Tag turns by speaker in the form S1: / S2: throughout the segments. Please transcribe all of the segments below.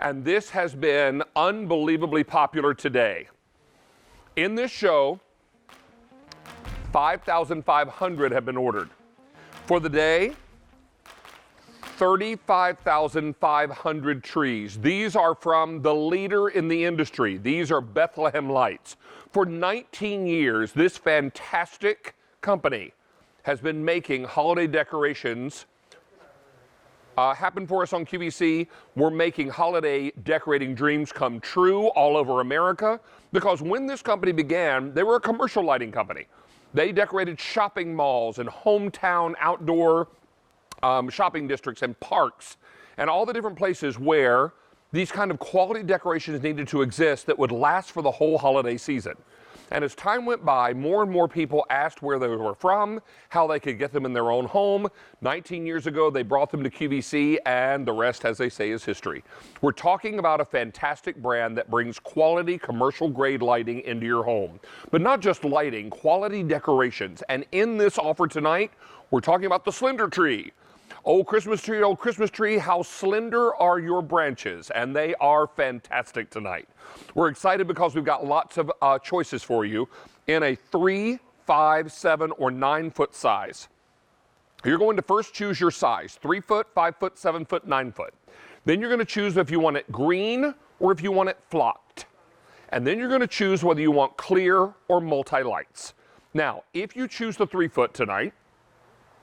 S1: And this has been unbelievably popular today. In this show, 5,500 have been ordered. For the day, 35,500 trees. These are from the leader in the industry. These are Bethlehem lights. For 19 years, this fantastic company has been making holiday decorations happen for us on QVC. We're making holiday decorating dreams come true all over America, because when this company began, they were a commercial lighting company. They decorated shopping malls and hometown outdoor shopping districts and parks and all the different places where these kind of quality decorations needed to exist that would last for the whole holiday season. And as time went by, more and more people asked where they were from, how they could get them in their own home. 19 years ago, they brought them to QVC, and the rest, as they say, is history. We're talking about a fantastic brand that brings quality commercial-grade lighting into your home. But not just lighting, quality decorations. And in this offer tonight, we're talking about the Slender Tree. Old Christmas tree, how slender are your branches? And they are fantastic tonight. We're excited because we've got lots of choices for you in a 3, 5, 7, or 9 foot size. You're going to first choose your size, 3 foot, 5 foot, 7 foot, 9 foot. Then you're going to choose if you want it green or if you want it flocked. And then you're going to choose whether you want clear or multi-lights. Now, if you choose the 3 foot tonight,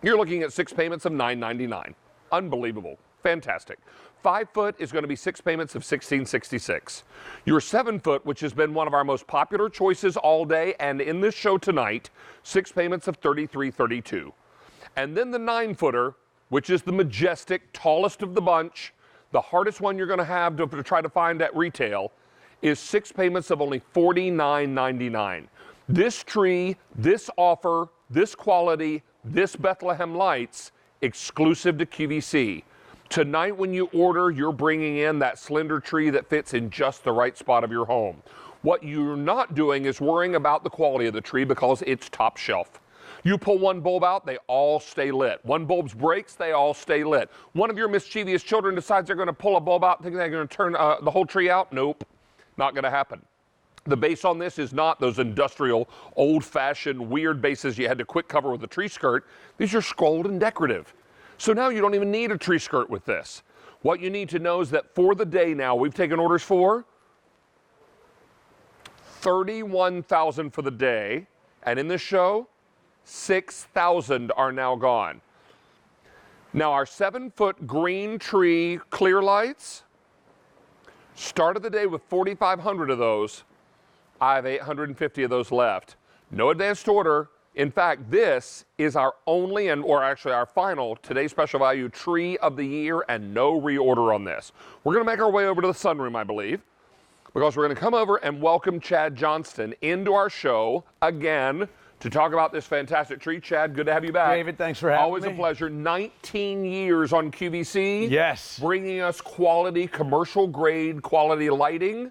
S1: you're looking at 6 payments of $9.99. Unbelievable. Fantastic. 5 foot is going to be 6 payments of $16.66. Your 7 foot, which has been one of our most popular choices all day and in this show tonight, 6 payments of $33.32. And then the 9 footer, which is the majestic, tallest of the bunch, the hardest one you're going to have to try to find at retail, is 6 payments of only $49.99. This tree, this offer, this quality, this Bethlehem lights, exclusive to QVC. Tonight when you order, you're bringing in that slender tree that fits in just the right spot of your home. What you're not doing is worrying about the quality of the tree because it's top shelf. You pull one bulb out, they all stay lit. One bulb breaks, they all stay lit. One of your mischievous children decides they're going to pull a bulb out thinking they're going to turn the whole tree out. Nope, not going to happen. The base on this is not those industrial, old-fashioned, weird bases you had to quick cover with a tree skirt. These are scrolled and decorative. So now you don't even need a tree skirt with this. What you need to know is that for the day now, we've taken orders for 31,000 for the day. And in this show, 6,000 are now gone. Now our 7 foot green tree clear lights started the day with 4,500 of those. I have 850 of those left. No advanced order. In fact, this is our only or actually our final today's special value tree of the year, and no reorder on this. We're going to make our way over to the sunroom, I believe, because we're going to come over and welcome Chad Johnston into our show again to talk about this fantastic tree. Chad, good to have you back.
S2: David, thanks for having
S1: Always
S2: me.
S1: a pleasure. 19 years on QVC.
S2: Yes.
S1: Bringing us quality, commercial grade quality lighting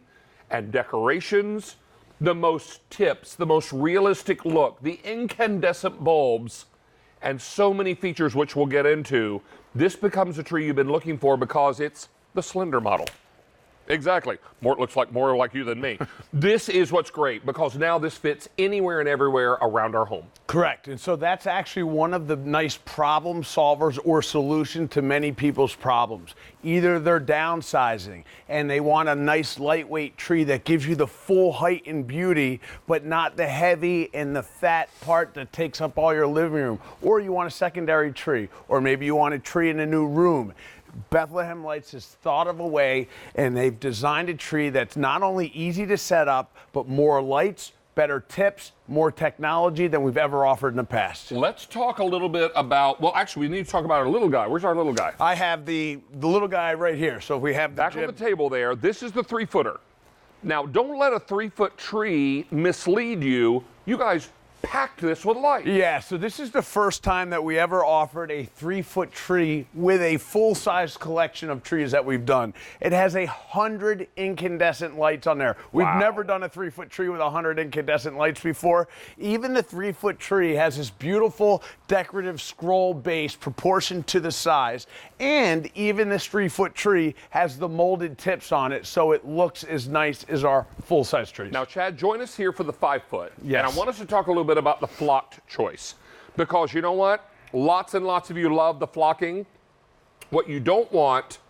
S1: and decorations. The most tips, the most realistic look, the incandescent bulbs, and so many features which we'll get into. This becomes a tree you've been looking for because it's the slender model. Exactly. It looks like more like you than me. This is what's great because now this fits anywhere and everywhere around our home.
S2: Correct. And so that's actually one of the nice problem solvers or solution to many people's problems. Either they're downsizing and they want a nice lightweight tree that gives you the full height and beauty, but not the heavy and the fat part that takes up all your living room. Or you want a secondary tree, or maybe you want a tree in a new room. Bethlehem Lights has thought of a way, and they've designed a tree that's not only easy to set up, but more lights, better tips, more technology than we've ever offered in the past.
S1: Let's talk a little bit about, well, actually, we need to talk about our little guy. Where's our little guy?
S2: I have the little guy right here. So if we have the
S1: back on the table there, this is the 3 footer. Now, don't let a 3 foot tree mislead you. You guys, packed this with light.
S2: Yeah, so this is the first time that we ever offered a 3-foot tree with a full-size collection of trees that we've done. It has 100 incandescent lights on there. We've never done a 3-foot tree with 100 incandescent lights before. Even the 3-foot tree has this beautiful decorative scroll base proportioned to the size. And even this 3-foot tree has the molded tips on it, so it looks as nice as our full-size trees.
S1: Now, Chad, join us here for the 5-foot.
S2: Yes.
S1: And I want us to talk a little bit about the flocked choice. Because you know what? Lots and lots of you love the flocking. What you don't want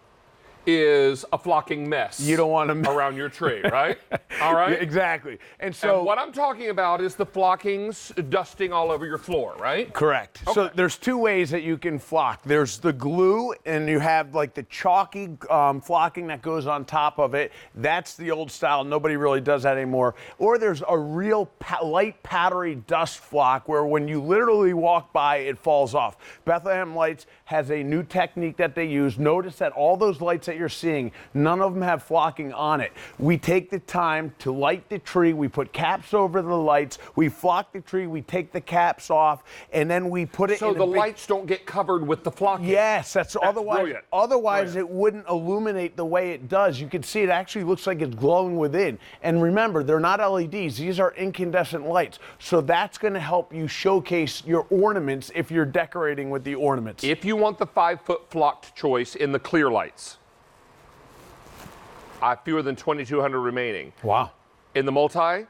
S1: is a flocking mess.
S2: You don't want to
S1: around your tree, right? All right?
S2: Yeah, exactly. And so
S1: what I'm talking about is the flockings dusting all over your floor, right?
S2: Correct.
S1: Okay.
S2: So there's two ways that you can flock. There's the glue, and you have like the chalky flocking that goes on top of it. That's the old style. Nobody really does that anymore. Or there's a real light powdery dust flock where when you literally walk by, it falls off. Bethlehem Lights has a new technique that they use. Notice that all those lights that you're seeing, none of them have flocking on it. We take the time to light the tree. We put caps over the lights. We flock the tree. We take the caps off, and then we put it
S1: so
S2: in
S1: the lights don't get covered with the flocking.
S2: Yes, that's otherwise.
S1: Brilliant.
S2: Otherwise, it wouldn't illuminate the way it does. You can see it actually looks like it's glowing within. And remember, they're not LEDs. These are incandescent lights. So that's going to help you showcase your ornaments if you're decorating with the ornaments.
S1: If you want the 5-foot flocked choice in the clear lights, I have fewer than 2,200 remaining.
S2: Wow.
S1: In the multi,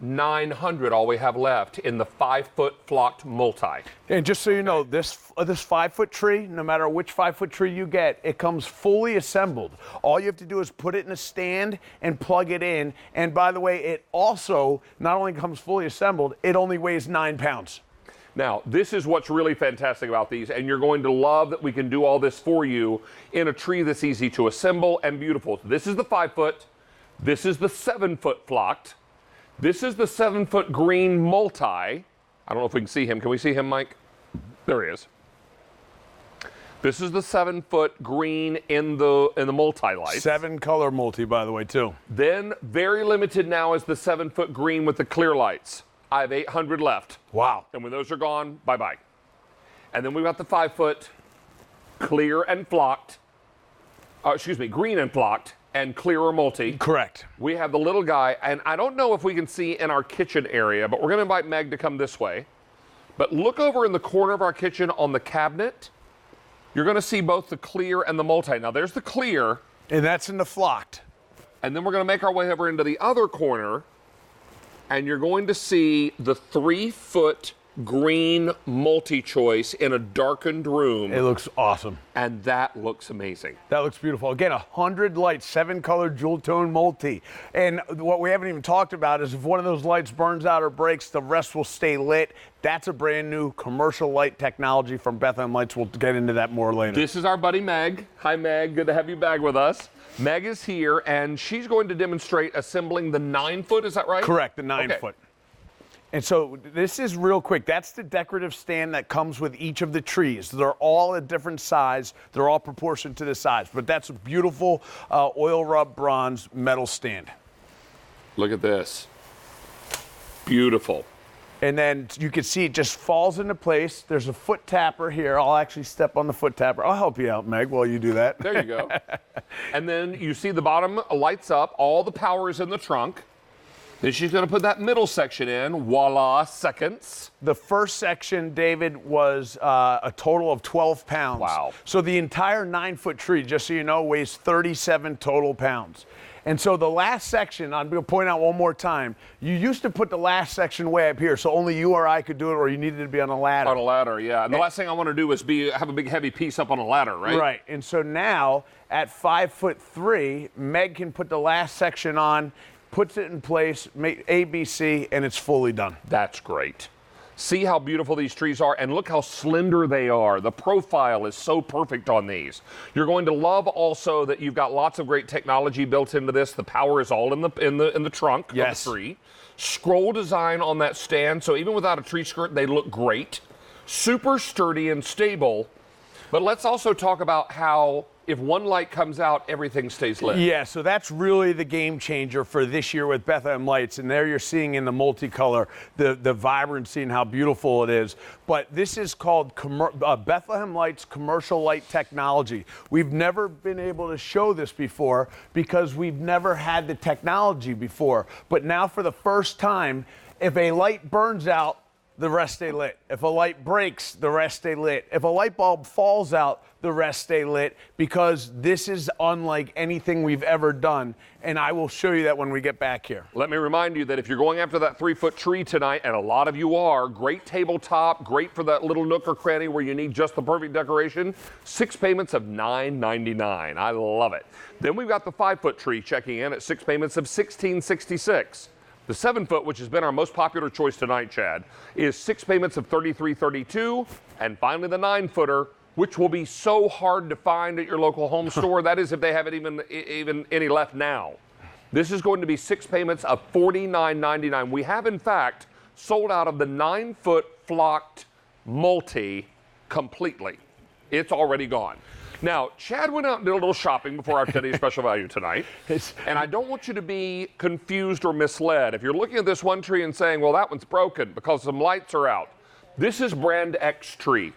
S1: 900 all we have left in the 5-foot flocked multi.
S2: And just so you know, this 5-foot tree, no matter which 5-foot tree you get, it comes fully assembled. All you have to do is put it in a stand and plug it in. And by the way, it also not only comes fully assembled, it only weighs 9 pounds.
S1: Now, this is what's really fantastic about these, and you're going to love that we can do all this for you in a tree that's easy to assemble and beautiful. This is the 5-foot. This is the 7-foot flocked. This is the 7-foot green multi. I don't know if we can see him. Can we see him, Mike? There he is. This is the 7-foot green in the multi-light.
S2: 7-color multi, by the way, too.
S1: Then, very limited now is the 7-foot green with the clear lights. I have 800 left.
S2: Wow.
S1: And when those are gone, bye-bye. And then we've got the 5-foot clear and flocked, green and flocked, and clear or multi.
S2: Correct.
S1: We have the little guy, and I don't know if we can see in our kitchen area, but we're going to invite Meg to come this way. But look over in the corner of our kitchen on the cabinet. You're going to see both the clear and the multi. Now, there's the clear.
S2: And that's in the flocked.
S1: And then we're going to make our way over into the other corner, and you're going to see the 3-foot green multi-choice in a darkened room.
S2: It looks awesome.
S1: And that looks amazing.
S2: That looks beautiful. Again, 100 lights, 7-color jewel tone multi. And what we haven't even talked about is if one of those lights burns out or breaks, the rest will stay lit. That's a brand new commercial light technology from Bethlehem Lights. We'll get into that more later.
S1: This is our buddy Meg. Hi, Meg. Good to have you back with us. Meg is here, and she's going to demonstrate assembling the 9-foot. Is that right?
S2: Correct, the 9-foot. And so this is real quick. That's the decorative stand that comes with each of the trees. They're all a different size. They're all proportioned to the size. But that's a beautiful oil rub bronze metal stand.
S1: Look at this. Beautiful.
S2: And then you can see it just falls into place. There's a foot tapper here. I'll actually step on the foot tapper. I'll help you out, Meg, while you do that.
S1: There you go. And then you see the bottom lights up. All the power is in the trunk. Then she's going to put that middle section in. Voila, seconds.
S2: The first section, David, was a total of 12 pounds.
S1: Wow.
S2: So the entire 9-foot tree, just so you know, weighs 37 total pounds. And so the last section, I'm going to point out one more time, you used to put the last section way up here, so only you or I could do it, or you needed to be on a ladder.
S1: On a ladder, yeah. And the last thing I want to do is have a big heavy piece up on a ladder, right?
S2: Right. And so now, at 5'3", Meg can put the last section on, puts it in place, make ABC, and it's fully done.
S1: That's great. See how beautiful these trees are, and look how slender they are. The profile is so perfect on these. You're going to love also that you've got lots of great technology built into this. The power is all in the trunk of the tree. Scroll design on that stand, so even without a tree skirt, they look great. Super sturdy and stable. But let's also talk about how if one light comes out, everything stays lit.
S2: Yeah, so that's really the game changer for this year with Bethlehem lights. And there you're seeing in the multicolor the vibrancy and how beautiful it is. But this is called Bethlehem Lights Commercial Light Technology. We've never been able to show this before because we've never had the technology before. But now for the first time, if a light burns out, the rest stay lit. If a light breaks, the rest stay lit. If a light bulb falls out, the rest stay lit, because this is unlike anything we've ever done. And I will show you that when we get back here.
S1: Let me remind you that if you're going after that 3-foot tree tonight, and a lot of you are, great tabletop, great for that little nook or cranny where you need just the perfect decoration. 6 payments of $9.99. I love it. Then we've got the 5-foot tree checking in at 6 payments of $16.66. The 7-foot, which has been our most popular choice tonight, Chad, is 6 payments of $33.32. And finally, the 9-footer, which will be so hard to find at your local home store. That is if they have it even any left now. This is going to be 6 payments of $49.99. We have, in fact, sold out of the 9-foot flocked multi completely. It's already gone. Now, Chad went out and did a little shopping before our today's special value tonight. And I don't want you to be confused or misled. If you're looking at this one tree and saying, well, that one's broken because some lights are out. This is brand X tree.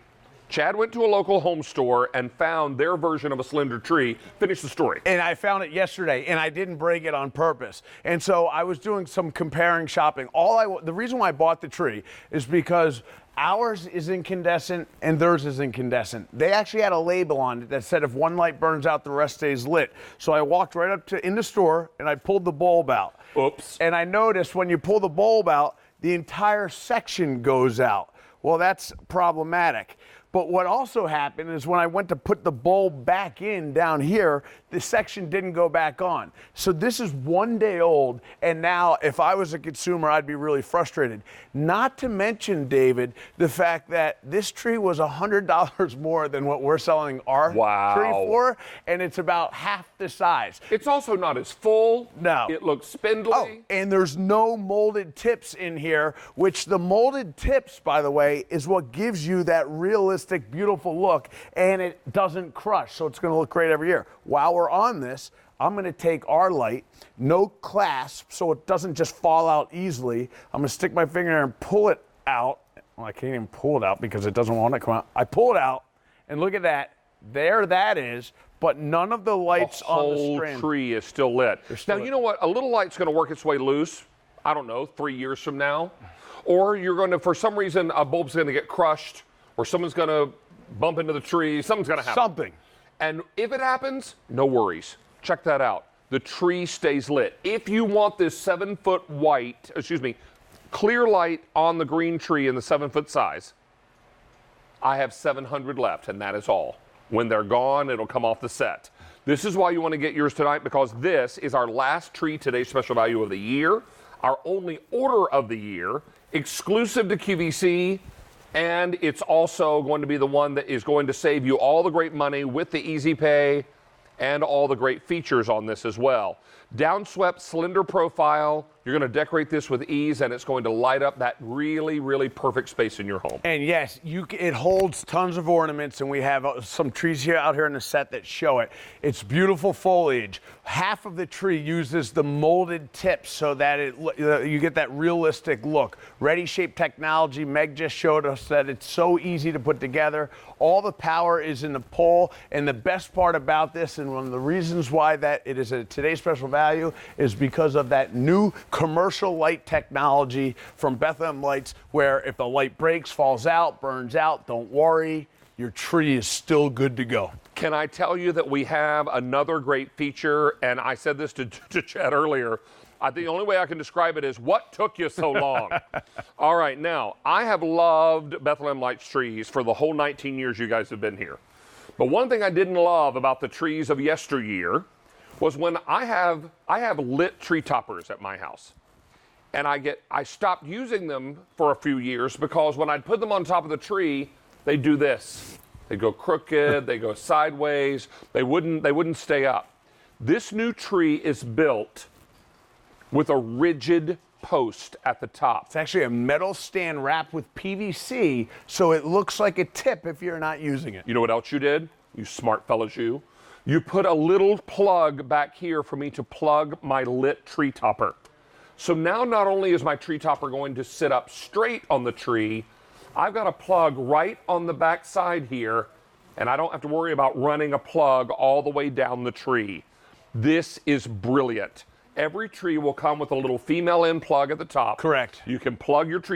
S1: Chad went to a local home store and found their version of a slender tree. Finish the story.
S2: And I found it yesterday, and I didn't break it on purpose. And so I was doing some comparing shopping. The reason why I bought the tree is because ours is incandescent and theirs is incandescent. They actually had a label on it that said if one light burns out, the rest stays lit. So I walked right up in the store and I pulled the bulb out.
S1: Oops.
S2: And I noticed when you pull the bulb out, the entire section goes out. Well, that's problematic. But what also happened is when I went to put the bulb back in down here, the section didn't go back on. So this is 1 day old, and now if I was a consumer, I'd be really frustrated. Not to mention, David, the fact that this tree was $100 more than what we're selling our tree for, and it's about half the size.
S1: It's also not as full.
S2: No.
S1: It looks spindly.
S2: Oh, and there's no molded tips in here, which the molded tips, by the way, is what gives you that realistic, beautiful look, and it doesn't crush, so it's going to look great every year. While we're on this, I'm going to take our light, no clasp, so it doesn't just fall out easily. I'm going to stick my finger there and pull it out. Well, I can't even pull it out because it doesn't want to come out. I pull it out, and look at that. There that is, but none of the lights on the strand.
S1: The whole tree is still lit. Now, you know what? A little light's going to work its way loose, I don't know, 3 years from now. Or you're going to, for some reason, a bulb's going to get crushed, or someone's going to bump into the tree. Something's going to happen.
S2: Something.
S1: And if it happens, no worries. Check that out. The tree stays lit. If you want this 7-foot clear light on the green tree in the 7-foot size, I have 700 left, and that is all. When they're gone, it'll come off the set. This is why you want to get yours tonight, because this is our last tree today's special value of the year, our only order of the year, exclusive to QVC. And it's also going to be the one that is going to save you all the great money with the easy pay and all the great features on this as well. Downswept slender profile. You're going to decorate this with ease, and it's going to light up that really, really perfect space in your home.
S2: And yes, it holds tons of ornaments, and we have some trees out here in the set that show it. It's beautiful foliage. Half of the tree uses the molded tips so that you get that realistic look. Ready Shape technology. Meg just showed us that it's so easy to put together. All the power is in the pole, and the best part about this, and one of the reasons why that it is a today's special value, is because of that new commercial light technology from Bethlehem Lights, where if the light breaks, falls out, burns out, don't worry, your tree is still good to go.
S1: Can I tell you that we have another great feature, and I said this to Chad earlier. I think the only way I can describe it is, what took you so long? All right, now, I have loved Bethlehem Lights trees for the whole 19 years you guys have been here. But one thing I didn't love about the trees of yesteryear was when I have lit tree toppers at my house. And I stopped using them for a few years because when I'd put them on top of the tree, they'd do this. They'd go crooked, they go sideways, they wouldn't stay up. This new tree is built with a rigid post at the top.
S2: It's actually a metal stand wrapped with PVC, so it looks like a tip if you're not using it.
S1: You know what else you did? You smart fellas, you. You put a little plug back here for me to plug my lit tree topper. So now not only is my tree topper going to sit up straight on the tree, I've got a plug right on the back side here, and I don't have to worry about running a plug all the way down the tree. This is brilliant. Every tree will come with a little female end plug at the top.
S2: Correct.
S1: You can plug your tree